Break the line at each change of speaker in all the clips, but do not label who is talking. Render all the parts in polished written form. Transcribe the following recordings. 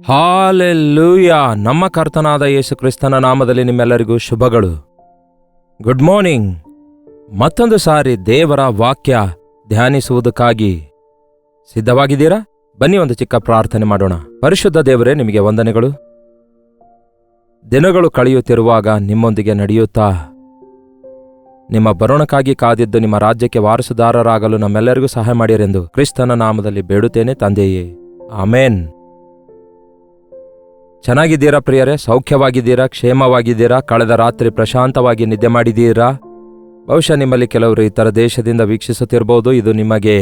Hallelujah. ನಮ್ಮ ಕರ್ತನಾದ ಯೇಸು ಕ್ರಿಸ್ತನ ನಾಮದಲ್ಲಿ ನಿಮ್ಮೆಲ್ಲರಿಗೂ ಶುಭಗಳು. Good morning. ಮತ್ತೊಂದು ಸಾರಿ ದೇವರ ವಾಕ್ಯ ಧ್ಯಾನಿಸುವುದಕ್ಕಾಗಿ ಸಿದ್ಧವಾಗಿದ್ದೀರಾ? ಬನ್ನಿ ಒಂದು ಚಿಕ್ಕ ಪ್ರಾರ್ಥನೆ ಮಾಡೋಣ. ಪರಿಶುದ್ಧ ದೇವರೇ, ನಿಮಗೆ ವಂದನೆಗಳು. ದಿನಗಳು ಕಳೆಯುತ್ತಿರುವಾಗ ನಿಮ್ಮೊಂದಿಗೆ ನಡೆಯುತ್ತಾ ನಿಮ್ಮ ಬರೋಣಕ್ಕಾಗಿ ಕಾದಿದ್ದು ನಿಮ್ಮ ರಾಜ್ಯಕ್ಕೆ ವಾರಸುದಾರರಾಗಲು ನಮ್ಮೆಲ್ಲರಿಗೂ ಸಹಾಯ ಮಾಡಿರೆಂದು ಕ್ರಿಸ್ತನ ನಾಮದಲ್ಲಿ ಬೇಡುತ್ತೇನೆ ತಂದೆಯೇ, ಆಮೇನ್. ಚೆನ್ನಾಗಿದ್ದೀರಾ ಪ್ರಿಯರೇ? ಸೌಖ್ಯವಾಗಿದ್ದೀರಾ? ಕ್ಷೇಮವಾಗಿದ್ದೀರಾ? ಕಳೆದ ರಾತ್ರಿ ಪ್ರಶಾಂತವಾಗಿ ನಿದ್ದೆ ಮಾಡಿದ್ದೀರಾ? ಬಹುಶಃ ನಿಮ್ಮಲ್ಲಿ ಕೆಲವರು ಇತರ ದೇಶದಿಂದ ವೀಕ್ಷಿಸುತ್ತಿರ್ಬೋದು. ಇದು ನಿಮಗೆ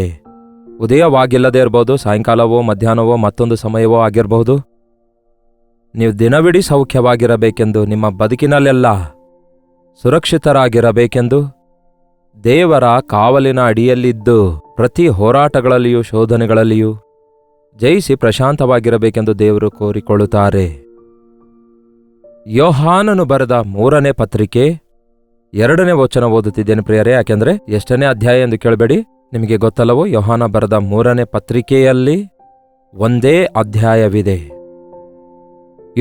ಉದಯವಾಗಿಲ್ಲದೆ ಇರ್ಬೋದು, ಸಾಯಂಕಾಲವೋ ಮಧ್ಯಾಹ್ನವೋ ಮತ್ತೊಂದು ಸಮಯವೋ ಆಗಿರಬಹುದು. ನೀವು ದಿನವಿಡೀ ಸೌಖ್ಯವಾಗಿರಬೇಕೆಂದು, ನಿಮ್ಮ ಬದುಕಿನಲ್ಲೆಲ್ಲ ಸುರಕ್ಷಿತರಾಗಿರಬೇಕೆಂದು, ದೇವರ ಕಾವಲಿನ ಅಡಿಯಲ್ಲಿದ್ದು ಪ್ರತಿ ಹೋರಾಟಗಳಲ್ಲಿಯೂ ಶೋಧನೆಗಳಲ್ಲಿಯೂ ಜಯಿಸಿ ಪ್ರಶಾಂತವಾಗಿರಬೇಕೆಂದು ದೇವರು ಕೋರಿಕೊಳ್ಳುತ್ತಾರೆ. ಯೋಹಾನನು ಬರೆದ 3ನೇ ಪತ್ರಿಕೆ 2ನೇ ವಚನ ಓದುತ್ತಿದ್ದೇನೆ ಪ್ರಿಯರೇ. ಯಾಕೆಂದರೆ ಎಷ್ಟನೇ ಅಧ್ಯಾಯ ಎಂದು ಕೇಳಬೇಡಿ, ನಿಮಗೆ ಗೊತ್ತಲ್ಲವೋ, ಯೋಹಾನ ಬರೆದ 3ನೇ ಪತ್ರಿಕೆಯಲ್ಲಿ ಒಂದೇ ಅಧ್ಯಾಯವಿದೆ.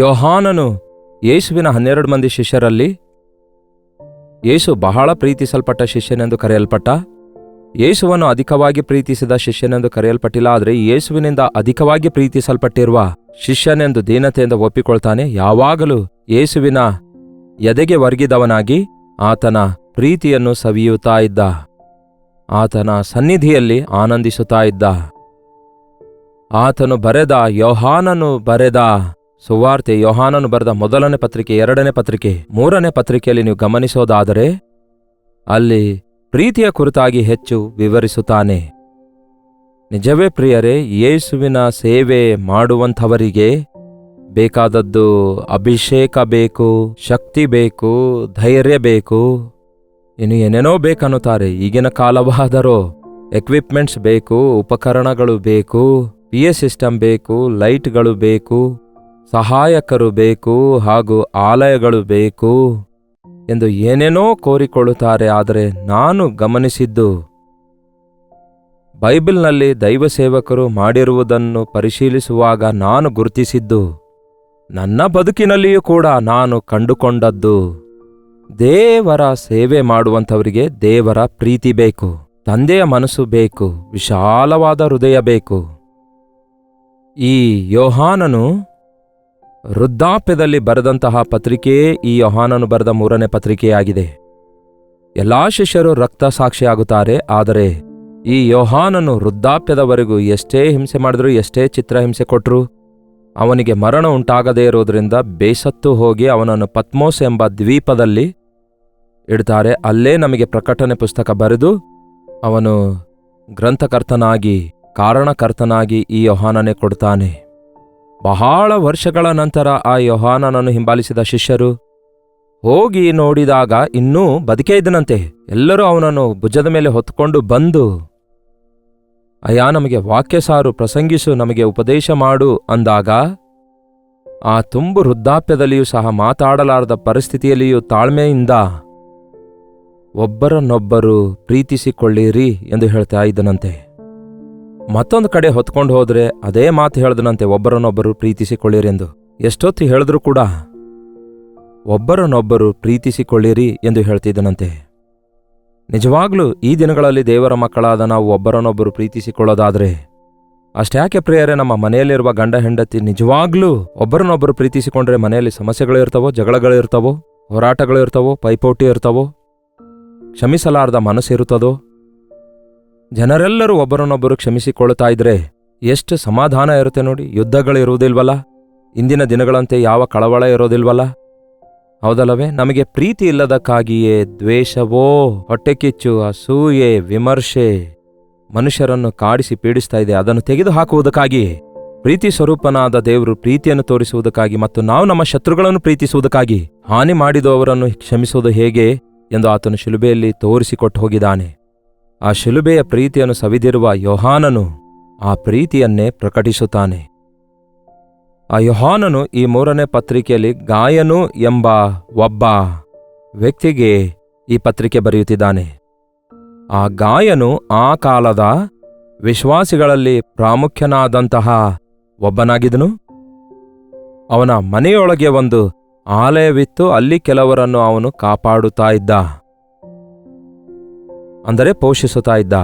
ಯೋಹಾನನು ಯೇಸುವಿನ 12 ಮಂದಿ ಶಿಷ್ಯರಲ್ಲಿ ಯೇಸು ಬಹಳ ಪ್ರೀತಿಸಲ್ಪಟ್ಟ ಶಿಷ್ಯನೆಂದು ಕರೆಯಲ್ಪಟ್ಟ, ಯೇಸುವನ್ನು ಅಧಿಕವಾಗಿ ಪ್ರೀತಿಸಿದ ಶಿಷ್ಯನೆಂದು ಕರೆಯಲ್ಪಟ್ಟಿಲ್ಲ, ಆದರೆ ಯೇಸುವಿನಿಂದ ಅಧಿಕವಾಗಿ ಪ್ರೀತಿಸಲ್ಪಟ್ಟಿರುವ ಶಿಷ್ಯನೆಂದು ದೀನತೆಯಿಂದ ಒಪ್ಪಿಕೊಳ್ತಾನೆ. ಯಾವಾಗಲೂ ಯೇಸುವಿನ ಎದೆಗೆ ವರ್ಗಿದವನಾಗಿ ಆತನ ಪ್ರೀತಿಯನ್ನು ಸವಿಯುತ್ತಾ ಇದ್ದ, ಆತನ ಸನ್ನಿಧಿಯಲ್ಲಿ ಆನಂದಿಸುತ್ತಾ ಇದ್ದ. ಆತನು ಬರೆದ ಯೋಹಾನನು ಬರೆದ ಸುವಾರ್ತೆ, ಯೋಹಾನನು ಬರೆದ 1ನೇ ಪತ್ರಿಕೆ, 2ನೇ ಪತ್ರಿಕೆ, 3ನೇ ಪತ್ರಿಕೆಯಲ್ಲಿ ನೀವು ಗಮನಿಸೋದಾದರೆ ಅಲ್ಲಿ ಪ್ರೀತಿಯ ಕುರಿತಾಗಿ ಹೆಚ್ಚು ವಿವರಿಸುತ್ತಾನೆ. ನಿಜವೇ ಪ್ರಿಯರೇ, ಯೇಸುವಿನ ಸೇವೆ ಮಾಡುವಂಥವರಿಗೆ ಬೇಕಾದದ್ದು ಅಭಿಷೇಕ ಬೇಕು, ಶಕ್ತಿ ಬೇಕು, ಧೈರ್ಯ ಬೇಕು, ಇನ್ನು ಏನೇನೋ ಬೇಕನ್ನುತ್ತಾರೆ. ಈಗಿನ ಕಾಲವಾದರೂ ಎಕ್ವಿಪ್ಮೆಂಟ್ಸ್ ಬೇಕು, ಉಪಕರಣಗಳು ಬೇಕು, PA ಸಿಸ್ಟಮ್ ಬೇಕು, ಲೈಟ್ಗಳು ಬೇಕು, ಸಹಾಯಕರು ಬೇಕು, ಹಾಗೂ ಆಲಯಗಳು ಬೇಕು ಎಂದು ಏನೇನೋ ಕೋರಿಕೊಳ್ಳುತ್ತಾರೆ. ಆದರೆ ನಾನು ಗಮನಿಸಿದ್ದು, ಬೈಬಲ್ನಲ್ಲಿ ದೈವ ಸೇವಕರು ಮಾಡಿರುವುದನ್ನು ಪರಿಶೀಲಿಸುವಾಗ ನಾನು ಗುರುತಿಸಿದ್ದು, ನನ್ನ ಬದುಕಿನಲ್ಲಿಯೂ ಕೂಡ ನಾನು ಕಂಡುಕೊಂಡದ್ದು, ದೇವರ ಸೇವೆ ಮಾಡುವಂಥವರಿಗೆ ದೇವರ ಪ್ರೀತಿ ಬೇಕು, ತಂದೆಯ ಮನಸ್ಸು ಬೇಕು, ವಿಶಾಲವಾದ ಹೃದಯ ಬೇಕು. ಈ ಯೋಹಾನನು ವೃದ್ಧಾಪ್ಯದಲ್ಲಿ ಬರೆದಂತಹ ಪತ್ರಿಕೆಯೇ ಈ ಯೋಹಾನನು ಬರೆದ 3ನೇ ಪತ್ರಿಕೆಯಾಗಿದೆ. ಎಲ್ಲಾ ಶಿಷ್ಯರು ರಕ್ತ ಸಾಕ್ಷಿಯಾಗುತ್ತಾರೆ, ಆದರೆ ಈ ಯೋಹಾನನು ವೃದ್ಧಾಪ್ಯದವರೆಗೂ ಎಷ್ಟೇ ಹಿಂಸೆ ಮಾಡಿದ್ರು, ಎಷ್ಟೇ ಚಿತ್ರಹಿಂಸೆ ಕೊಟ್ಟರು, ಅವನಿಗೆ ಮರಣ ಉಂಟಾಗದೇ ಇರುವುದರಿಂದ ಬೇಸತ್ತು ಹೋಗಿ ಅವನನ್ನು ಪತ್ಮೋಸ್ ಎಂಬ ದ್ವೀಪದಲ್ಲಿ ಇಡ್ತಾರೆ. ಅಲ್ಲೇ ನಮಗೆ ಪ್ರಕಟಣೆ ಪುಸ್ತಕ ಬರೆದು ಅವನು ಗ್ರಂಥಕರ್ತನಾಗಿ, ಕಾರಣಕರ್ತನಾಗಿ ಈ ಯೋಹಾನನೇ ಕೊಡ್ತಾನೆ. ಬಹಳ ವರ್ಷಗಳ ನಂತರ ಆ ಯೋಹಾನನನ್ನು ಹಿಂಬಾಲಿಸಿದ ಶಿಷ್ಯರು ಹೋಗಿ ನೋಡಿದಾಗ ಇನ್ನೂ ಬದುಕೇ ಇದ್ದನಂತೆ. ಎಲ್ಲರೂ ಅವನನ್ನು ಭುಜದ ಮೇಲೆ ಹೊತ್ತುಕೊಂಡು ಬಂದು, ಅಯ್ಯ, ನಮಗೆ ವಾಕ್ಯ ಸಾರು, ಪ್ರಸಂಗಿಸು, ನಮಗೆ ಉಪದೇಶ ಮಾಡು ಅಂದಾಗ ಆ ತುಂಬು ವೃದ್ಧಾಪ್ಯದಲ್ಲಿಯೂ ಸಹ ಮಾತಾಡಲಾರದ ಪರಿಸ್ಥಿತಿಯಲ್ಲಿಯೂ ತಾಳ್ಮೆಯಿಂದ ಒಬ್ಬರನ್ನೊಬ್ಬರು ಪ್ರೀತಿಸಿಕೊಳ್ಳಿರಿ ಎಂದು ಹೇಳ್ತಾ ಇದ್ದನಂತೆ. ಮತ್ತೊಂದು ಕಡೆ ಹೊತ್ಕೊಂಡು ಹೋದ್ರೆ ಅದೇ ಮಾತು ಹೇಳಿದನಂತೆ, ಒಬ್ಬರನ್ನೊಬ್ಬರು ಪ್ರೀತಿಸಿಕೊಳ್ಳಿರೆಂದು. ಎಷ್ಟೊತ್ತು ಹೇಳಿದ್ರೂ ಕೂಡ ಒಬ್ಬರನ್ನೊಬ್ಬರು ಪ್ರೀತಿಸಿಕೊಳ್ಳಿರಿ ಎಂದು ಹೇಳ್ತಿದ್ದನಂತೆ. ನಿಜವಾಗ್ಲೂ ಈ ದಿನಗಳಲ್ಲಿ ದೇವರ ಮಕ್ಕಳಾದ ನಾವು ಒಬ್ಬರನ್ನೊಬ್ಬರು ಪ್ರೀತಿಸಿಕೊಳ್ಳೋದಾದ್ರೆ, ಅಷ್ಟ್ಯಾಕೆ ಪ್ರಿಯರೇ, ನಮ್ಮ ಮನೆಯಲ್ಲಿರುವ ಗಂಡ ಹೆಂಡತಿ ನಿಜವಾಗ್ಲೂ ಒಬ್ಬರನ್ನೊಬ್ಬರು ಪ್ರೀತಿಸಿಕೊಂಡ್ರೆ ಮನೆಯಲ್ಲಿ ಸಮಸ್ಯೆಗಳಿರ್ತವೋ, ಜಗಳಗಳಿರ್ತವೋ, ಹೋರಾಟಗಳಿರ್ತವೋ, ಪೈಪೋಟಿ ಇರ್ತವೋ, ಕ್ಷಮಿಸಲಾರದ ಮನಸ್ಸಿರುತ್ತದೋ? ಜನರೆಲ್ಲರೂ ಒಬ್ಬರನ್ನೊಬ್ಬರು ಕ್ಷಮಿಸಿಕೊಳ್ಳುತ್ತಾ ಇದ್ರೆ ಎಷ್ಟು ಸಮಾಧಾನ ಇರುತ್ತೆ ನೋಡಿ. ಯುದ್ಧಗಳಿರುವುದಿಲ್ವಲ್ಲ, ಇಂದಿನ ದಿನಗಳಂತೆ ಯಾವ ಕಳವಳ ಇರೋದಿಲ್ವಲ್ಲ, ಹೌದಲ್ಲವೇ? ನಮಗೆ ಪ್ರೀತಿ ಇಲ್ಲದಕ್ಕಾಗಿಯೇ ದ್ವೇಷವೋ, ಹೊಟ್ಟೆಕಿಚ್ಚು, ಅಸೂಯೆ, ವಿಮರ್ಶೆ ಮನುಷ್ಯರನ್ನು ಕಾಡಿಸಿ ಪೀಡಿಸ್ತಾ ಇದೆ. ಅದನ್ನು ತೆಗೆದು ಹಾಕುವುದಕ್ಕಾಗಿ ಪ್ರೀತಿ ಸ್ವರೂಪನಾದ ದೇವರು ಪ್ರೀತಿಯನ್ನು ತೋರಿಸುವುದಕ್ಕಾಗಿ ಮತ್ತು ನಾವು ನಮ್ಮ ಶತ್ರುಗಳನ್ನು ಪ್ರೀತಿಸುವುದಕ್ಕಾಗಿ ಹಾನಿ ಮಾಡಿದವರನ್ನು ಕ್ಷಮಿಸುವುದು ಹೇಗೆ ಎಂದು ಆತನು ಶಿಲುಬೆಯಲ್ಲಿ ತೋರಿಸಿಕೊಟ್ಟು ಹೋಗಿದ್ದಾನೆ. ಆ ಶಿಲುಬೆಯ ಪ್ರೀತಿಯನ್ನು ಸವಿದಿರುವ ಯೋಹಾನನು ಆ ಪ್ರೀತಿಯನ್ನೇ ಪ್ರಕಟಿಸುತ್ತಾನೆ. ಆ ಯೋಹಾನನು ಈ 3ನೇ ಪತ್ರಿಕೆಯಲ್ಲಿ ಗಾಯನು ಎಂಬ ಒಬ್ಬ ವ್ಯಕ್ತಿಗೆ ಈ ಪತ್ರಿಕೆ ಬರೆಯುತ್ತಿದ್ದಾನೆ. ಆ ಗಾಯನು ಆ ಕಾಲದ ವಿಶ್ವಾಸಿಗಳಲ್ಲಿ ಪ್ರಾಮುಖ್ಯನಾದಂತಹ ಒಬ್ಬನಾಗಿದ್ದನು. ಅವನ ಮನೆಯೊಳಗೆ ಒಂದು ಆಲಯವಿತ್ತು, ಅಲ್ಲಿ ಕೆಲವರನ್ನು ಅವನು ಕಾಪಾಡುತ್ತಾ ಇದ್ದ, ಅಂದರೆ ಪೋಷಿಸುತ್ತಾ ಇದ್ದ.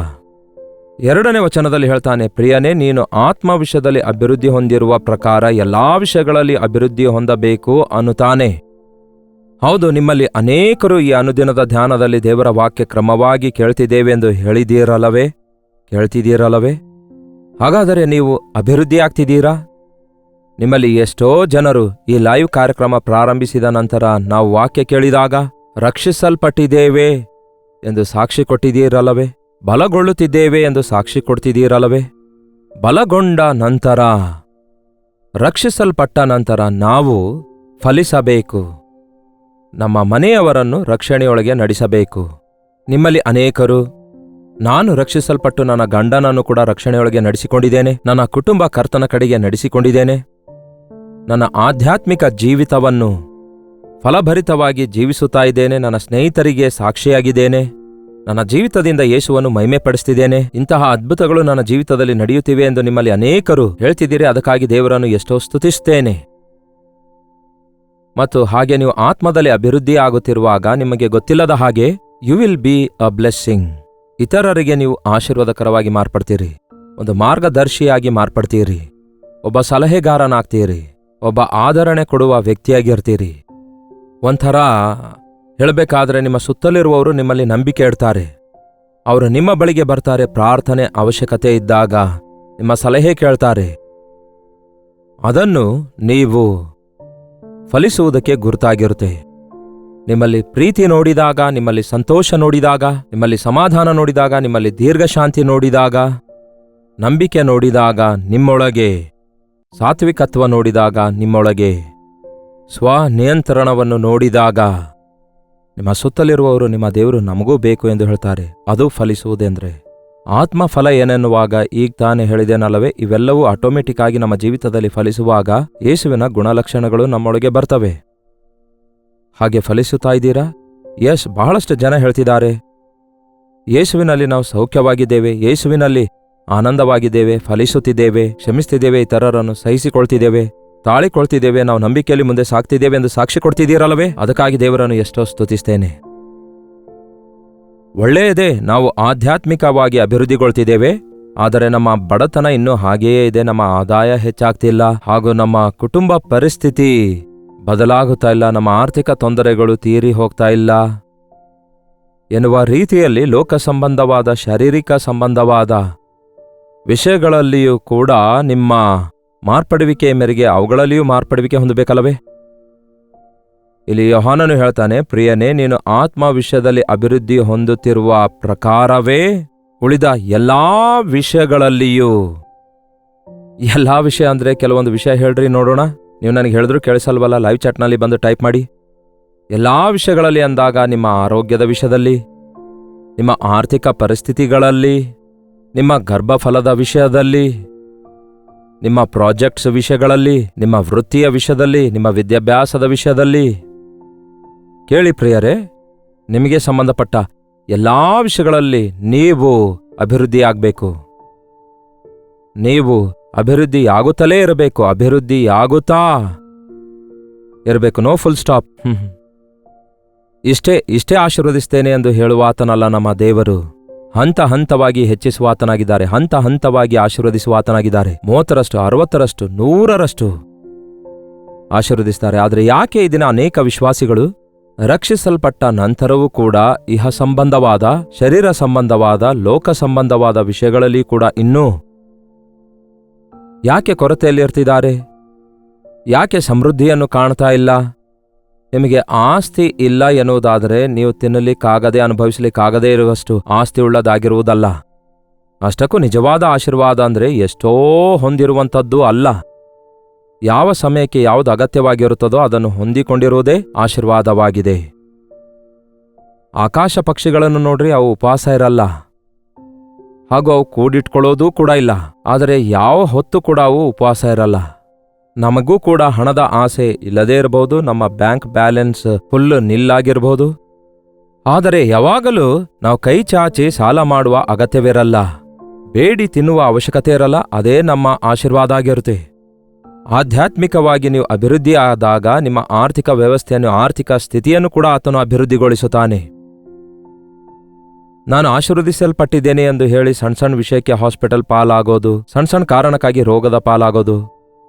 2ನೇ ವಚನದಲ್ಲಿ ಹೇಳ್ತಾನೆ, ಪ್ರಿಯನೇ, ನೀನು ಆತ್ಮ ವಿಷಯದಲ್ಲಿ ಅಭಿವೃದ್ಧಿ ಹೊಂದಿರುವ ಪ್ರಕಾರ ಎಲ್ಲಾ ವಿಷಯಗಳಲ್ಲಿ ಅಭಿವೃದ್ಧಿ ಹೊಂದಬೇಕು ಅನ್ನುತ್ತಾನೆ. ಹೌದು, ನಿಮ್ಮಲ್ಲಿ ಅನೇಕರು ಈ ಅನುದಿನದ ಧ್ಯಾನದಲ್ಲಿ ದೇವರ ವಾಕ್ಯ ಕ್ರಮವಾಗಿ ಕೇಳ್ತಿದ್ದೇವೆಂದು ಕೇಳ್ತಿದ್ದೀರಲ್ಲವೇ? ಹಾಗಾದರೆ ನೀವು ಅಭಿವೃದ್ಧಿ ಆಗ್ತಿದ್ದೀರಾ? ನಿಮ್ಮಲ್ಲಿ ಎಷ್ಟೋ ಜನರು ಈ ಲೈವ್ ಕಾರ್ಯಕ್ರಮ ಪ್ರಾರಂಭಿಸಿದ ನಂತರ ನಾವು ವಾಕ್ಯ ಕೇಳಿದಾಗ ರಕ್ಷಿಸಲ್ಪಟ್ಟಿದ್ದೇವೆ ಎಂದು ಸಾಕ್ಷಿ ಕೊಟ್ಟಿದ್ದೀರಲ್ಲವೇ? ಬಲಗೊಳ್ಳುತ್ತಿದ್ದೇವೆ ಎಂದು ಸಾಕ್ಷಿ ಕೊಡ್ತಿದ್ದೀರಲ್ಲವೇ? ಬಲಗೊಂಡ ನಂತರ, ರಕ್ಷಿಸಲ್ಪಟ್ಟ ನಂತರ ನಾವು ಫಲಿಸಬೇಕು, ನಮ್ಮ ಮನೆಯವರನ್ನು ರಕ್ಷಣೆಯೊಳಗೆ ನಡೆಸಬೇಕು. ನಿಮ್ಮಲ್ಲಿ ಅನೇಕರು, ನಾನು ರಕ್ಷಿಸಲ್ಪಟ್ಟು ನನ್ನ ಗಂಡನನ್ನು ಕೂಡ ರಕ್ಷಣೆಯೊಳಗೆ ನಡೆಸಿಕೊಂಡಿದ್ದೇನೆ, ನನ್ನ ಕುಟುಂಬ ಕರ್ತನ ಕಡೆಗೆ ನಡೆಸಿಕೊಂಡಿದ್ದೇನೆ, ನನ್ನ ಆಧ್ಯಾತ್ಮಿಕ ಜೀವಿತವನ್ನು ಫಲಭರಿತವಾಗಿ ಜೀವಿಸುತ್ತಾ ಇದ್ದೇನೆ, ನನ್ನ ಸ್ನೇಹಿತರಿಗೆ ಸಾಕ್ಷಿಯಾಗಿದ್ದೇನೆ, ನನ್ನ ಜೀವಿತದಿಂದ ಯೇಸುವನ್ನು ಮಹಿಮೆಪಡಿಸ್ತಿದ್ದೇನೆ, ಇಂತಹ ಅದ್ಭುತಗಳು ನನ್ನ ಜೀವಿತದಲ್ಲಿ ನಡೆಯುತ್ತಿವೆ ಎಂದು ನಿಮ್ಮಲ್ಲಿ ಅನೇಕರು ಹೇಳ್ತಿದ್ದೀರಿ. ಅದಕ್ಕಾಗಿ ದೇವರನ್ನು ಎಷ್ಟೋ ಸ್ತುತಿಸ್ತೇನೆ. ಮತ್ತು ಹಾಗೆ ನೀವು ಆತ್ಮದಲ್ಲಿ ಅಭಿವೃದ್ಧಿ ಆಗುತ್ತಿರುವಾಗ ನಿಮಗೆ ಗೊತ್ತಿಲ್ಲದ ಹಾಗೆ you will be a blessing. ಇತರರಿಗೆ ನೀವು ಆಶೀರ್ವಾದಕರವಾಗಿ ಮಾರ್ಪಡ್ತೀರಿ, ಒಂದು ಮಾರ್ಗದರ್ಶಿಯಾಗಿ ಮಾರ್ಪಡ್ತೀರಿ, ಒಬ್ಬ ಸಲಹೆಗಾರನಾಗ್ತೀರಿ, ಒಬ್ಬ ಆದರಣೆ ಕೊಡುವ ವ್ಯಕ್ತಿಯಾಗಿರ್ತೀರಿ. ಒಂಥರ ಹೇಳಬೇಕಾದ್ರೆ ನಿಮ್ಮ ಸುತ್ತಲಿರುವವರು ನಿಮ್ಮಲ್ಲಿ ನಂಬಿಕೆ ಇಡ್ತಾರೆ. ಅವರು ನಿಮ್ಮ ಬಳಿಗೆ ಬರ್ತಾರೆ, ಪ್ರಾರ್ಥನೆ ಅವಶ್ಯಕತೆ ಇದ್ದಾಗ ನಿಮ್ಮ ಸಲಹೆ ಕೇಳ್ತಾರೆ. ಅದನ್ನು ನೀವು ಫಲಿಸುವುದಕ್ಕೆ ಗುರುತಾಗಿರುತ್ತೆ. ನಿಮ್ಮಲ್ಲಿ ಪ್ರೀತಿ ನೋಡಿದಾಗ, ನಿಮ್ಮಲ್ಲಿ ಸಂತೋಷ ನೋಡಿದಾಗ, ನಿಮ್ಮಲ್ಲಿ ಸಮಾಧಾನ ನೋಡಿದಾಗ, ನಿಮ್ಮಲ್ಲಿ ದೀರ್ಘಶಾಂತಿ ನೋಡಿದಾಗ, ನಂಬಿಕೆ ನೋಡಿದಾಗ, ನಿಮ್ಮೊಳಗೆ ಸಾತ್ವಿಕತ್ವ ನೋಡಿದಾಗ, ನಿಮ್ಮೊಳಗೆ ಸ್ವನಿಯಂತ್ರಣವನ್ನು ನೋಡಿದಾಗ, ನಿಮ್ಮ ಸುತ್ತಲಿರುವವರು ನಿಮ್ಮ ದೇವರು ನಮಗೂ ಬೇಕು ಎಂದು ಹೇಳ್ತಾರೆ. ಅದು ಫಲಿಸುವುದೆಂದ್ರೆ ಆತ್ಮಫಲ ಏನೆನ್ನುವಾಗ ಈಗ ತಾನೇ ಹೇಳಿದೇನಲ್ಲವೇ, ಇವೆಲ್ಲವೂ ಆಟೋಮೆಟಿಕ್ ಆಗಿ ನಮ್ಮ ಜೀವಿತದಲ್ಲಿ ಫಲಿಸುವಾಗ ಯೇಸುವಿನ ಗುಣಲಕ್ಷಣಗಳು ನಮ್ಮೊಳಗೆ ಬರ್ತವೆ. ಹಾಗೆ ಫಲಿಸುತ್ತಾ ಇದ್ದೀರಾ? ಬಹಳಷ್ಟು ಜನ ಹೇಳ್ತಿದ್ದಾರೆ, ಯೇಸುವಿನಲ್ಲಿ ನಾವು ಸೌಖ್ಯವಾಗಿದ್ದೇವೆ, ಯೇಸುವಿನಲ್ಲಿ ಆನಂದವಾಗಿದ್ದೇವೆ, ಫಲಿಸುತ್ತಿದ್ದೇವೆ, ಕ್ಷಮಿಸ್ತಿದ್ದೇವೆ, ಇತರರನ್ನು ಸಹಿಸಿಕೊಳ್ತಿದ್ದೇವೆ, ತಾಳಿಕೊಳ್ತಿದ್ದೇವೆ, ನಾವು ನಂಬಿಕೆಯಲ್ಲಿ ಮುಂದೆ ಸಾಗ್ತಿದ್ದೇವೆ ಎಂದು ಸಾಕ್ಷಿ ಕೊಡ್ತಿದ್ದೀರಲ್ಲವೇ? ಅದಕ್ಕಾಗಿ ದೇವರನ್ನು ಎಷ್ಟೋ ಸ್ತುತಿಸ್ತೇನೆ. ಒಳ್ಳೆಯದೇ, ನಾವು ಆಧ್ಯಾತ್ಮಿಕವಾಗಿ ಅಭಿವೃದ್ಧಿಗೊಳ್ತಿದ್ದೇವೆ, ಆದರೆ ನಮ್ಮ ಬಡತನ ಇನ್ನೂ ಹಾಗೆಯೇ ಇದೆ, ನಮ್ಮ ಆದಾಯ ಹೆಚ್ಚಾಗ್ತಿಲ್ಲ, ಹಾಗೂ ನಮ್ಮ ಕುಟುಂಬ ಪರಿಸ್ಥಿತಿ ಬದಲಾಗುತ್ತಾ ಇಲ್ಲ, ನಮ್ಮ ಆರ್ಥಿಕ ತೊಂದರೆಗಳು ತೀರಿ ಹೋಗ್ತಾ ಇಲ್ಲ ಎನ್ನುವ ರೀತಿಯಲ್ಲಿ ಲೋಕ ಸಂಬಂಧವಾದ, ಶಾರೀರಿಕ ಸಂಬಂಧವಾದ ವಿಷಯಗಳಲ್ಲಿಯೂ ಕೂಡ ನಿಮ್ಮ ಮಾರ್ಪಡುವಿಕೆಯ ಮೇರೆಗೆ ಅವುಗಳಲ್ಲಿಯೂ ಮಾರ್ಪಡುವಿಕೆ ಹೊಂದಬೇಕಲ್ಲವೇ? ಇಲ್ಲಿ ಯೋಹಾನನು ಹೇಳ್ತಾನೆ, ಪ್ರಿಯನೇ, ನೀನು ಆತ್ಮ ವಿಷಯದಲ್ಲಿ ಅಭಿವೃದ್ಧಿ ಹೊಂದುತ್ತಿರುವ ಪ್ರಕಾರವೇ ಉಳಿದ ಎಲ್ಲಾ ವಿಷಯಗಳಲ್ಲಿಯೂ. ಎಲ್ಲಾ ವಿಷಯ ಅಂದ್ರೆ ಕೆಲವೊಂದು ವಿಷಯ ಹೇಳ್ರಿ ನೋಡೋಣ. ನೀವು ನನಗೆ ಹೇಳಿದ್ರು ಕೇಳಿಸಲ್ವಲ್ಲ, ಲೈವ್ ಚಾಟ್ನಲ್ಲಿ ಬಂದು ಟೈಪ್ ಮಾಡಿ. ಎಲ್ಲಾ ವಿಷಯಗಳಲ್ಲಿ ಅಂದಾಗ ನಿಮ್ಮ ಆರೋಗ್ಯದ ವಿಷಯದಲ್ಲಿ, ನಿಮ್ಮ ಆರ್ಥಿಕ ಪರಿಸ್ಥಿತಿಗಳಲ್ಲಿ, ನಿಮ್ಮ ಗರ್ಭಫಲದ ವಿಷಯದಲ್ಲಿ, ನಿಮ್ಮ ಪ್ರಾಜೆಕ್ಟ್ಸ್ ವಿಷಯಗಳಲ್ಲಿ, ನಿಮ್ಮ ವೃತ್ತಿಯ ವಿಷಯದಲ್ಲಿ, ನಿಮ್ಮ ವಿದ್ಯಾಭ್ಯಾಸದ ವಿಷಯದಲ್ಲಿ. ಕೇಳಿ ಪ್ರಿಯರೇ, ನಿಮಗೆ ಸಂಬಂಧಪಟ್ಟ ಎಲ್ಲಾ ವಿಷಯಗಳಲ್ಲಿ ನೀವು ಅಭಿವೃದ್ಧಿಯಾಗಬೇಕು. ನೀವು ಅಭಿವೃದ್ಧಿಯಾಗುತ್ತಲೇ ಇರಬೇಕು, ಅಭಿವೃದ್ಧಿಯಾಗುತ್ತಾ ಇರಬೇಕು. No full stop. ಇಷ್ಟೇ ಆಶೀರ್ವದಿಸ್ತೇನೆ ಎಂದು ಹೇಳುವಾತನಲ್ಲ ನಮ್ಮ ದೇವರು. ಹಂತ ಹಂತವಾಗಿ ಹೆಚ್ಚಿಸುವಾತನಾಗಿದ್ದಾರೆ, ಹಂತ ಹಂತವಾಗಿ ಆಶೀರ್ವದಿಸುವಾತನಾಗಿದ್ದಾರೆ. 30ರಷ್ಟು, 60ರಷ್ಟು, 100ರಷ್ಟು ಆಶೀರ್ವದಿಸ್ತಾರೆ. ಆದರೆ ಯಾಕೆ ಈ ದಿನ ಅನೇಕ ವಿಶ್ವಾಸಿಗಳು ರಕ್ಷಿಸಲ್ಪಟ್ಟ ನಂತರವೂ ಕೂಡ ಇಹ ಸಂಬಂಧವಾದ, ಶರೀರ ಸಂಬಂಧವಾದ, ಲೋಕ ಸಂಬಂಧವಾದ ವಿಷಯಗಳಲ್ಲಿ ಕೂಡ ಇನ್ನೂ ಯಾಕೆ ಕೊರತೆಯಲ್ಲಿರ್ತಿದ್ದಾರೆ? ಯಾಕೆ ಸಮೃದ್ಧಿಯನ್ನು ಕಾಣ್ತಾ ಇಲ್ಲ? ನಿಮಗೆ ಆಸ್ತಿ ಇಲ್ಲ ಎನ್ನುವುದಾದರೆ ನೀವು ತಿನ್ನಲಿಕ್ಕಾಗದೆ, ಅನುಭವಿಸಲಿಕ್ಕಾಗದೇ ಇರುವಷ್ಟು ಆಸ್ತಿ ಉಳ್ಳದಾಗಿರುವುದಲ್ಲ. ಅಷ್ಟಕ್ಕೂ ನಿಜವಾದ ಆಶೀರ್ವಾದ ಅಂದರೆ ಎಷ್ಟೋ ಹೊಂದಿರುವಂಥದ್ದು ಅಲ್ಲ. ಯಾವ ಸಮಯಕ್ಕೆ ಯಾವುದು ಅಗತ್ಯವಾಗಿರುತ್ತದೋ ಅದನ್ನು ಹೊಂದಿಕೊಂಡಿರುವುದೇ ಆಶೀರ್ವಾದವಾಗಿದೆ. ಆಕಾಶ ಪಕ್ಷಿಗಳನ್ನು ನೋಡ್ರಿ, ಅವು ಉಪವಾಸ ಇರಲ್ಲ, ಹಾಗೂ ಅವು ಕೂಡಿಟ್ಕೊಳ್ಳೋದೂ ಕೂಡ ಇಲ್ಲ. ಆದರೆ ಯಾವ ಹೊತ್ತು ಕೂಡ ಅವು ಉಪವಾಸ ಇರಲ್ಲ. ನಮಗೂ ಕೂಡ ಹಣದ ಆಸೆ ಇಲ್ಲದೇ ಇರಬಹುದು, ನಮ್ಮ ಬ್ಯಾಂಕ್ ಬ್ಯಾಲೆನ್ಸ್ ಫುಲ್ ನಿಲ್ಲಾಗಿರಬಹುದು. ಆದರೆ ಯಾವಾಗಲೂ ನಾವು ಕೈ ಚಾಚಿ ಸಾಲ ಮಾಡುವ ಅಗತ್ಯವಿರಲ್ಲ, ಬೇಡಿ ತಿನ್ನುವ ಅವಶ್ಯಕತೆ ಇರಲ್ಲ. ಅದೇ ನಮ್ಮ ಆಶೀರ್ವಾದ ಆಗಿರುತ್ತೆ. ಆಧ್ಯಾತ್ಮಿಕವಾಗಿ ನೀವು ಅಭಿವೃದ್ಧಿ ಆದಾಗ ನಿಮ್ಮ ಆರ್ಥಿಕ ವ್ಯವಸ್ಥೆಯನ್ನು, ಆರ್ಥಿಕ ಸ್ಥಿತಿಯನ್ನು ಕೂಡ ಆತನು ಅಭಿವೃದ್ಧಿಗೊಳಿಸುತ್ತಾನೆ. ನಾನು ಆಶೀರ್ವದಿಸಲ್ಪಟ್ಟಿದ್ದೇನೆ ಎಂದು ಹೇಳಿ ಸಣ್ಣ ಸಣ್ಣ ವಿಷಯಕ್ಕೆ ಹಾಸ್ಪಿಟಲ್ ಪಾಲಾಗೋದು, ಸಣ್ಣ ಸಣ್ಣ ಕಾರಣಕ್ಕಾಗಿ ರೋಗದ ಪಾಲಾಗೋದು,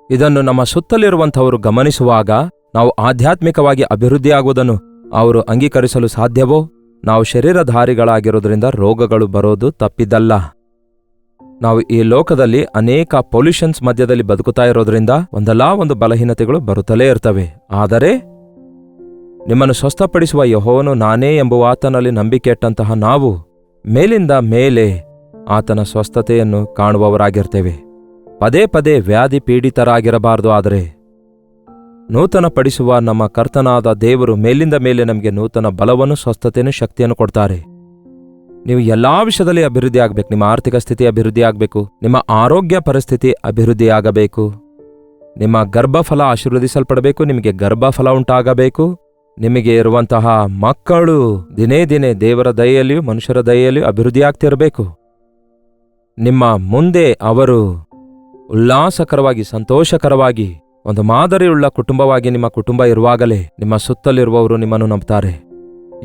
ಇದನ್ನು ನಮ್ಮ ಸುತ್ತಲಿರುವಂಥವರು ಗಮನಿಸುವಾಗ ನಾವು ಆಧ್ಯಾತ್ಮಿಕವಾಗಿ ಅಭಿವೃದ್ಧಿಯಾಗುವುದನ್ನು ಅವರು ಅಂಗೀಕರಿಸಲು ಸಾಧ್ಯವೋ? ನಾವು ಶರೀರಧಾರಿಗಳಾಗಿರೋದ್ರಿಂದ ರೋಗಗಳು ಬರೋದು ತಪ್ಪಿದ್ದಲ್ಲ. ನಾವು ಈ ಲೋಕದಲ್ಲಿ ಅನೇಕ ಪೊಲ್ಯೂಷನ್ಸ್ ಮಧ್ಯದಲ್ಲಿ ಬದುಕುತ್ತಾ ಇರೋದ್ರಿಂದ ಒಂದಲ್ಲ ಒಂದು ಬಲಹೀನತೆಗಳು ಬರುತ್ತಲೇ ಇರ್ತವೆ. ಆದರೆ ನಿಮ್ಮನ್ನು ಸ್ವಸ್ಥಪಡಿಸುವ ಯೆಹೋವನು ನಾನೇ ಎಂಬುವ ಆತನಲ್ಲಿ ನಂಬಿಕೆ ಇಟ್ಟಂತಹ ನಾವು ಮೇಲಿಂದ ಮೇಲೆ ಆತನ ಸ್ವಸ್ಥತೆಯನ್ನು ಕಾಣುವವರಾಗಿರ್ತೇವೆ. ಪದೇ ಪದೇ ವ್ಯಾಧಿ ಪೀಡಿತರಾಗಿರಬಾರದು. ಆದರೆ ನೂತನ ಪಡಿಸುವ ನಮ್ಮ ಕರ್ತನಾದ ದೇವರು ಮೇಲಿಂದ ಮೇಲೆ ನಮಗೆ ನೂತನ ಬಲವನ್ನು, ಸ್ವಸ್ಥತೆಯನ್ನು, ಶಕ್ತಿಯನ್ನು ಕೊಡ್ತಾರೆ. ನೀವು ಎಲ್ಲಾ ವಿಷಯದಲ್ಲಿ ಅಭಿವೃದ್ಧಿ ಆಗಬೇಕು. ನಿಮ್ಮ ಆರ್ಥಿಕ ಸ್ಥಿತಿ ಅಭಿವೃದ್ಧಿ ಆಗಬೇಕು, ನಿಮ್ಮ ಆರೋಗ್ಯ ಪರಿಸ್ಥಿತಿ ಅಭಿವೃದ್ಧಿಯಾಗಬೇಕು, ನಿಮ್ಮ ಗರ್ಭಫಲ ಆಶೀರ್ವದಿಸಲ್ಪಡಬೇಕು, ನಿಮಗೆ ಗರ್ಭಫಲ ಉಂಟಾಗಬೇಕು, ನಿಮಗೆ ಇರುವಂತಹ ಮಕ್ಕಳು ದಿನೇ ದಿನೇ ದೇವರ ದಯೆಯಲ್ಲಿಯೂ ಮನುಷ್ಯರ ದಯೆಯಲ್ಲಿಯೂ ಅಭಿವೃದ್ಧಿಯಾಗ್ತಿರಬೇಕು. ನಿಮ್ಮ ಮುಂದೆ ಅವರು ಉಲ್ಲಾಸಕರವಾಗಿ, ಸಂತೋಷಕರವಾಗಿ ಒಂದು ಮಾದರಿಯುಳ್ಳ ಕುಟುಂಬವಾಗಿ ನಿಮ್ಮ ಕುಟುಂಬ ಇರುವಾಗಲೇ ನಿಮ್ಮ ಸುತ್ತಲಿರುವವರು ನಿಮ್ಮನ್ನು ನಂಬ್ತಾರೆ.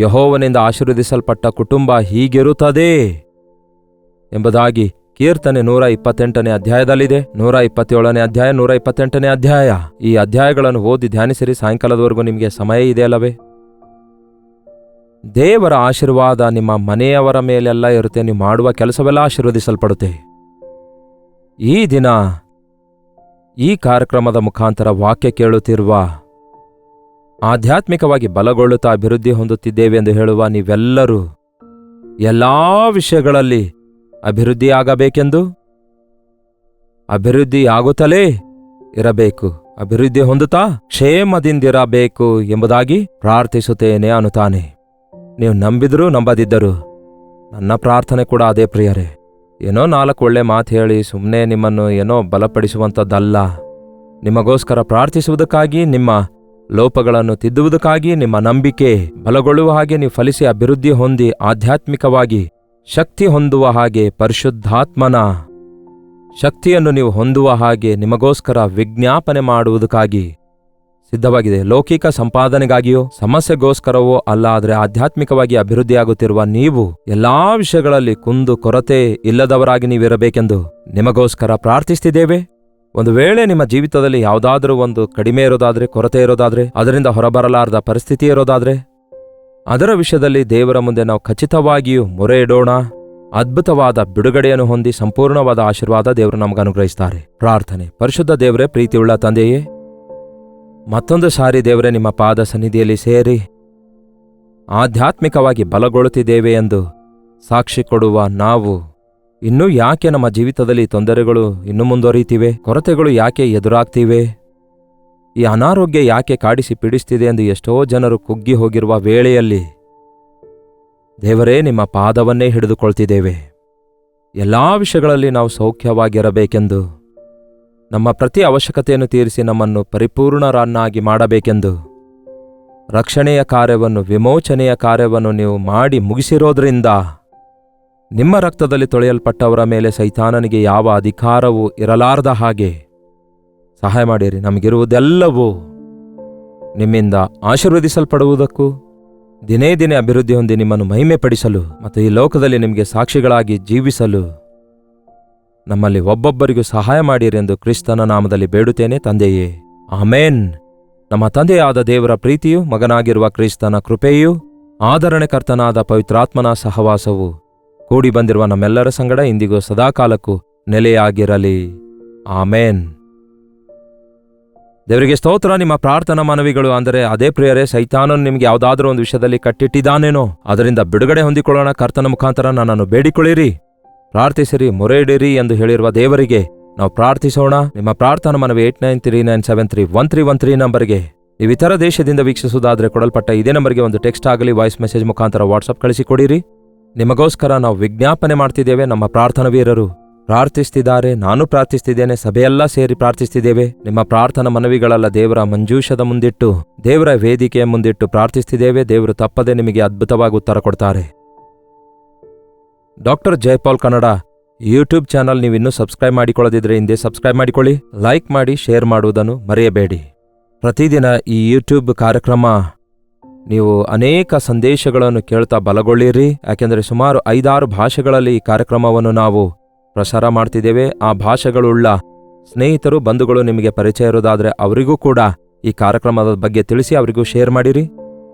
ಯೆಹೋವನಿಂದ ಆಶೀರ್ವದಿಸಲ್ಪಟ್ಟ ಕುಟುಂಬ ಹೀಗಿರುತ್ತದೆ ಎಂಬುದಾಗಿ ಕೀರ್ತನೆ 128ನೇ ಅಧ್ಯಾಯದಲ್ಲಿದೆ. 127ನೇ ಅಧ್ಯಾಯ, 128ನೇ ಅಧ್ಯಾಯ. ಈ ಅಧ್ಯಾಯಗಳನ್ನು ಓದಿ ಧ್ಯಾನಿಸಿರಿ. ಸಾಯಂಕಾಲದವರೆಗೂ ನಿಮಗೆ ಸಮಯ ಇದೆಯಲ್ಲವೇ? ದೇವರ ಆಶೀರ್ವಾದ ನಿಮ್ಮ ಮನೆಯವರ ಮೇಲೆಲ್ಲ ಇರುತ್ತೆ. ನೀವು ಮಾಡುವ ಕೆಲಸವೆಲ್ಲ ಆಶೀರ್ವದಿಸಲ್ಪಡುತ್ತೆ. ಈ ದಿನ ಈ ಕಾರ್ಯಕ್ರಮದ ಮುಖಾಂತರ ವಾಕ್ಯ ಕೇಳುತ್ತಿರುವ, ಆಧ್ಯಾತ್ಮಿಕವಾಗಿ ಬಲಗೊಳ್ಳುತ್ತಾ ಅಭಿವೃದ್ಧಿ ಹೊಂದುತ್ತಿದ್ದೇವೆ ಎಂದು ಹೇಳುವ ನೀವೆಲ್ಲರೂ ಎಲ್ಲಾ ವಿಷಯಗಳಲ್ಲಿ ಅಭಿವೃದ್ಧಿಯಾಗಬೇಕೆಂದು, ಅಭಿವೃದ್ಧಿಯಾಗುತ್ತಲೇ ಇರಬೇಕು, ಅಭಿವೃದ್ಧಿ ಹೊಂದುತ್ತಾ ಕ್ಷೇಮದಿಂದಿರಬೇಕು ಎಂಬುದಾಗಿ ಪ್ರಾರ್ಥಿಸುತ್ತೇನೆ ಅನ್ನುತ್ತಾನೆ. ನೀವು ನಂಬಿದರೂ ನಂಬದಿದ್ದರೂ ನನ್ನ ಪ್ರಾರ್ಥನೆ ಕೂಡ ಅದೇ ಪ್ರಿಯರೇ. ಏನೋ 4 ಒಳ್ಳೆ ಮಾತು ಹೇಳಿ ಸುಮ್ಮನೆ ನಿಮ್ಮನ್ನು ಏನೋ ಬಲಪಡಿಸುವಂಥದ್ದಲ್ಲ. ನಿಮಗೋಸ್ಕರ ಪ್ರಾರ್ಥಿಸುವುದಕ್ಕಾಗಿ, ನಿಮ್ಮ ಲೋಪಗಳನ್ನು ತಿದ್ದುವುದಕ್ಕಾಗಿ, ನಿಮ್ಮ ನಂಬಿಕೆ ಬಲಗೊಳ್ಳುವ ಹಾಗೆ ನೀವು ಫಲಿಸಿ ಅಭಿವೃದ್ಧಿ ಹೊಂದಿ ಆಧ್ಯಾತ್ಮಿಕವಾಗಿ ಶಕ್ತಿ ಹೊಂದುವ ಹಾಗೆ, ಪರಿಶುದ್ಧಾತ್ಮನ ಶಕ್ತಿಯನ್ನು ನೀವು ಹೊಂದುವ ಹಾಗೆ ನಿಮಗೋಸ್ಕರ ವಿಜ್ಞಾಪನೆ ಮಾಡುವುದಕ್ಕಾಗಿ ಸಿದ್ಧವಾಗಿದೆ. ಲೌಕಿಕ ಸಂಪಾದನೆಗಾಗಿಯೋ ಸಮಸ್ಯೆಗೋಸ್ಕರವೋ ಅಲ್ಲ, ಆದರೆ ಆಧ್ಯಾತ್ಮಿಕವಾಗಿ ಅಭಿವೃದ್ಧಿಯಾಗುತ್ತಿರುವ ನೀವು ಎಲ್ಲಾ ವಿಷಯಗಳಲ್ಲಿ ಕುಂದು ಕೊರತೆ ಇಲ್ಲದವರಾಗಿ ನೀವಿರಬೇಕೆಂದು ನಿಮಗೋಸ್ಕರ ಪ್ರಾರ್ಥಿಸ್ತಿದ್ದೇವೆ. ಒಂದು ವೇಳೆ ನಿಮ್ಮ ಜೀವಿತದಲ್ಲಿ ಯಾವುದಾದ್ರೂ ಒಂದು ಕಡಿಮೆ ಇರೋದಾದ್ರೆ, ಕೊರತೆ ಇರೋದಾದ್ರೆ, ಅದರಿಂದ ಹೊರಬರಲಾರದ ಪರಿಸ್ಥಿತಿ ಇರೋದಾದ್ರೆ, ಅದರ ವಿಷಯದಲ್ಲಿ ದೇವರ ಮುಂದೆ ನಾವು ಖಚಿತವಾಗಿಯೂ ಮೊರೆ ಇಡೋಣ. ಅದ್ಭುತವಾದ ಬಿಡುಗಡೆಯನ್ನು ಹೊಂದಿ ಸಂಪೂರ್ಣವಾದ ಆಶೀರ್ವಾದ ದೇವರು ನಮಗೆ ಅನುಗ್ರಹಿಸ್ತಾರೆ. ಪ್ರಾರ್ಥನೆ. ಪರಿಶುದ್ಧ ದೇವರೇ, ಪ್ರೀತಿಯುಳ್ಳ ತಂದೆಯೇ, ಮತ್ತೊಂದು ಸಾರಿ ದೇವರೇ ನಿಮ್ಮ ಪಾದ ಸನ್ನಿಧಿಯಲ್ಲಿ ಸೇರಿ ಆಧ್ಯಾತ್ಮಿಕವಾಗಿ ಬಲಗೊಳ್ಳುತ್ತಿದ್ದೇವೆ ಎಂದು ಸಾಕ್ಷಿ ಕೊಡುವ ನಾವು ಇನ್ನೂ ಯಾಕೆ ನಮ್ಮ ಜೀವಿತದಲ್ಲಿ ತೊಂದರೆಗಳು ಇನ್ನೂ ಮುಂದುವರಿಯುತ್ತಿವೆ, ಕೊರತೆಗಳು ಯಾಕೆ ಎದುರಾಗ್ತಿವೆ, ಈ ಅನಾರೋಗ್ಯ ಯಾಕೆ ಕಾಡಿಸಿ ಪೀಡಿಸ್ತಿದೆ ಎಂದು ಎಷ್ಟೋ ಜನರು ಕುಗ್ಗಿ ಹೋಗಿರುವ ವೇಳೆಯಲ್ಲಿ ದೇವರೇ ನಿಮ್ಮ ಪಾದವನ್ನೇ ಹಿಡಿದುಕೊಳ್ತಿದ್ದೇವೆ. ಎಲ್ಲಾ ವಿಷಯಗಳಲ್ಲಿ ನಾವು ಸೌಖ್ಯವಾಗಿರಬೇಕೆಂದು, ನಮ್ಮ ಪ್ರತಿ ಅವಶ್ಯಕತೆಯನ್ನು ತೀರಿಸಿ ನಮ್ಮನ್ನು ಪರಿಪೂರ್ಣರನ್ನಾಗಿ ಮಾಡಬೇಕೆಂದು, ರಕ್ಷಣೆಯ ಕಾರ್ಯವನ್ನು, ವಿಮೋಚನೆಯ ಕಾರ್ಯವನ್ನು ನೀವು ಮಾಡಿ ಮುಗಿಸಿರೋದ್ರಿಂದ ನಿಮ್ಮ ರಕ್ತದಲ್ಲಿ ತೊಳೆಯಲ್ಪಟ್ಟವರ ಮೇಲೆ ಸೈತಾನನಿಗೆ ಯಾವ ಅಧಿಕಾರವೂ ಇರಲಾರದ ಹಾಗೆ ಸಹಾಯ ಮಾಡಿರಿ. ನಮಗಿರುವುದೆಲ್ಲವೂ ನಿಮ್ಮಿಂದ ಆಶೀರ್ವದಿಸಲ್ಪಡುವುದಕ್ಕೂ, ದಿನೇ ದಿನೇ ಅಭಿವೃದ್ಧಿ ಹೊಂದಿ ನಿಮ್ಮನ್ನು ಮಹಿಮೆ ಪಡಿಸಲು ಮತ್ತು ಈ ಲೋಕದಲ್ಲಿ ನಿಮಗೆ ಸಾಕ್ಷಿಗಳಾಗಿ ಜೀವಿಸಲು ನಮ್ಮಲ್ಲಿ ಒಬ್ಬೊಬ್ಬರಿಗೂ ಸಹಾಯ ಮಾಡಿರೆಂದು ಕ್ರಿಸ್ತನ ನಾಮದಲ್ಲಿ ಬೇಡುತ್ತೇನೆ ತಂದೆಯೇ, ಆಮೇನ್. ನಮ್ಮ ತಂದೆಯಾದ ದೇವರ ಪ್ರೀತಿಯೂ, ಮಗನಾಗಿರುವ ಕ್ರಿಸ್ತನ ಕೃಪೆಯೂ, ಆದರಣೆಕರ್ತನಾದ ಪವಿತ್ರಾತ್ಮನ ಸಹವಾಸವು ಕೂಡಿ ಬಂದಿರುವ ನಮ್ಮೆಲ್ಲರ ಸಂಗಡ ಇಂದಿಗೂ ಸದಾಕಾಲಕ್ಕೂ ನೆಲೆಯಾಗಿರಲಿ. ಆಮೇನ್. ದೇವರಿಗೆ ಸ್ತೋತ್ರ. ನಿಮ್ಮ ಪ್ರಾರ್ಥನಾ ಮನವಿಗಳು ಅಂದರೆ ಅದೇ ಪ್ರಿಯರೇ, ಸೈತಾನನು ನಿಮಗೆ ಯಾವುದಾದ್ರೂ ಒಂದು ವಿಷಯದಲ್ಲಿ ಕಟ್ಟಿಟ್ಟಿದ್ದಾನೇನೋ, ಅದರಿಂದ ಬಿಡುಗಡೆ ಹೊಂದಿಕೊಳ್ಳೋಣ. ಕರ್ತನ ಮುಖಾಂತರ ನನ್ನನ್ನು ಬೇಡಿಕೊಳ್ಳಿರಿ, ಪ್ರಾರ್ಥಿಸಿರಿ, ಮೊರೆ ಇಡಿರಿ ಎಂದು ಹೇಳಿರುವ ದೇವರಿಗೆ ನಾವು ಪ್ರಾರ್ಥಿಸೋಣ. ನಿಮ್ಮ ಪ್ರಾರ್ಥನಾ ಮನವಿ 8939731313 ನಂಬರ್ಗೆ ನೀವು ಇತರ ದೇಶದಿಂದ ವೀಕ್ಷಿಸುವುದಾದರೆ ಕೊಡಲ್ಪಟ್ಟ ಇದೇ ನಂಬರ್ಗೆ ಒಂದು ಟೆಕ್ಸ್ಟ್ ಆಗಲಿ ವಾಯ್ಸ್ ಮೆಸೇಜ್ ಮುಖಾಂತರ ವಾಟ್ಸಪ್ ಕಳಿಸಿಕೊಡಿರಿ. ನಿಮಗೋಸ್ಕರ ನಾವು ವಿಜ್ಞಾಪನೆ ಮಾಡ್ತಿದ್ದೇವೆ. ನಮ್ಮ ಪ್ರಾರ್ಥನಾ ವೀರರು ಪ್ರಾರ್ಥಿಸ್ತಿದ್ದಾರೆ, ನಾನು ಪ್ರಾರ್ಥಿಸ್ತಿದ್ದೇನೆ, ಸಭೆಯೆಲ್ಲ ಸೇರಿ ಪ್ರಾರ್ಥಿಸ್ತಿದ್ದೇವೆ. ನಿಮ್ಮ ಪ್ರಾರ್ಥನಾ ಮನವಿಗಳೆಲ್ಲ ದೇವರ ಮಂಜೂಷದ ಮುಂದಿಟ್ಟು, ದೇವರ ವೇದಿಕೆಯ ಮುಂದಿಟ್ಟು ಪ್ರಾರ್ಥಿಸ್ತಿದ್ದೇವೆ. ದೇವರು ತಪ್ಪದೆ ನಿಮಗೆ ಅದ್ಭುತವಾಗಿ ಉತ್ತರ ಕೊಡ್ತಾರೆ. Doctor Jayapal Kannada YouTube channel ನೀವಿನ್ನೂ ಸಬ್ಸ್ಕ್ರೈಬ್ ಮಾಡಿಕೊಳ್ಳದಿದ್ರೆ ಹಿಂದೆ ಸಬ್ಸ್ಕ್ರೈಬ್ ಮಾಡಿಕೊಳ್ಳಿ, ಲೈಕ್ ಮಾಡಿ, ಶೇರ್ ಮಾಡುವುದನ್ನು ಮರೆಯಬೇಡಿ. ಪ್ರತಿದಿನ ಈ ಯೂಟ್ಯೂಬ್ ಕಾರ್ಯಕ್ರಮ ನೀವು ಅನೇಕ ಸಂದೇಶಗಳನ್ನು ಕೇಳ್ತಾ ಬಲಗೊಳ್ಳಿರಿ. ಯಾಕೆಂದರೆ ಸುಮಾರು 5-6 ಭಾಷೆಗಳಲ್ಲಿ ಈ ಕಾರ್ಯಕ್ರಮವನ್ನು ನಾವು ಪ್ರಸಾರ ಮಾಡ್ತಿದ್ದೇವೆ. ಆ ಭಾಷೆಗಳುಳ್ಳ ಸ್ನೇಹಿತರು, ಬಂಧುಗಳು ನಿಮಗೆ ಪರಿಚಯ ಇರೋದಾದರೆ ಅವರಿಗೂ ಕೂಡ ಈ ಕಾರ್ಯಕ್ರಮದ ಬಗ್ಗೆ ತಿಳಿಸಿ ಅವರಿಗೂ ಶೇರ್ ಮಾಡಿರಿ.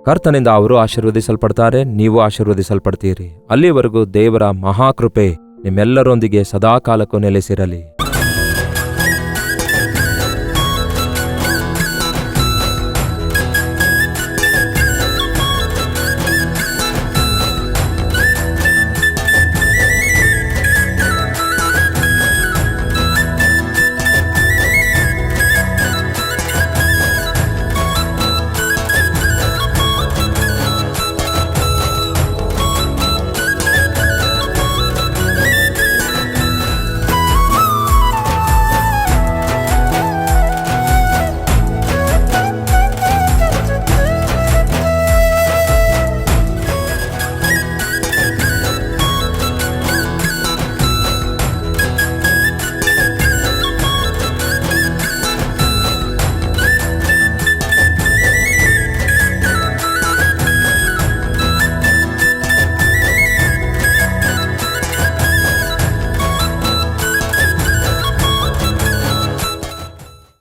ಕರ್ತನಿಂದ ಅವರು ಆಶೀರ್ವದಿಸಲ್ಪಡ್ತಾರೆ, ನೀವು ಆಶೀರ್ವದಿಸಲ್ಪಡ್ತೀರಿ. ಅಲ್ಲಿವರೆಗೂ ದೇವರ ಮಹಾಕೃಪೆ ನಿಮ್ಮೆಲ್ಲರೊಂದಿಗೆ ಸದಾಕಾಲಕ್ಕೂ ನೆಲೆಸಿರಲಿ.